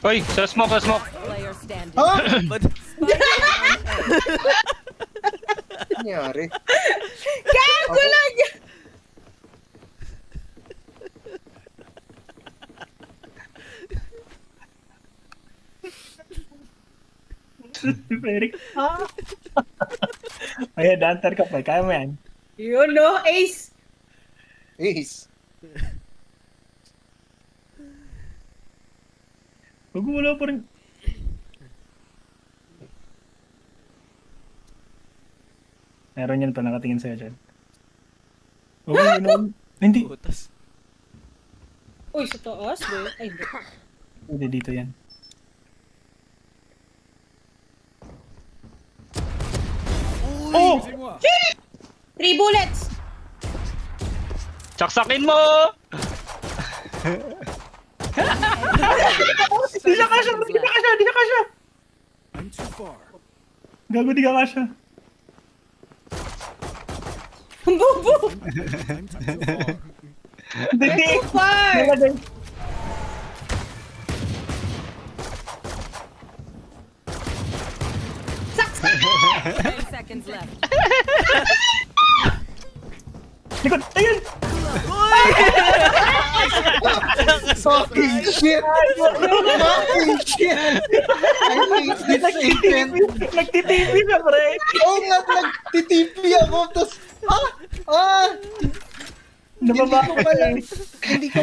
Hoy, sa smoke, sa smoke. Ha? Ano nangyari? Gago lang! Eric. Ayan, dancer ka pa. Kaya mo yan. Yun no, Ace! Ace. Huwag wala pa rin. Meron yan pa nakatingin sa'yo dyan. Huwag mo hindi. Butas. Uy, sa taas ba? Ay, hindi. Hindi, dito yan. Oh! 3 bullets! Saksakin mo! Di siya kasha! Di siya kasha! Di siya kasha! Gago, di ka kasha. Bubu! Hindi! Far! Saksak! 10 seconds left. Likod! Ayun! Fucking shit! Fucking shit! I hate this agent! Nagtitipi siya, pre! Oo nga, nagtitipi ako, tapos, Nababa ko hindi ko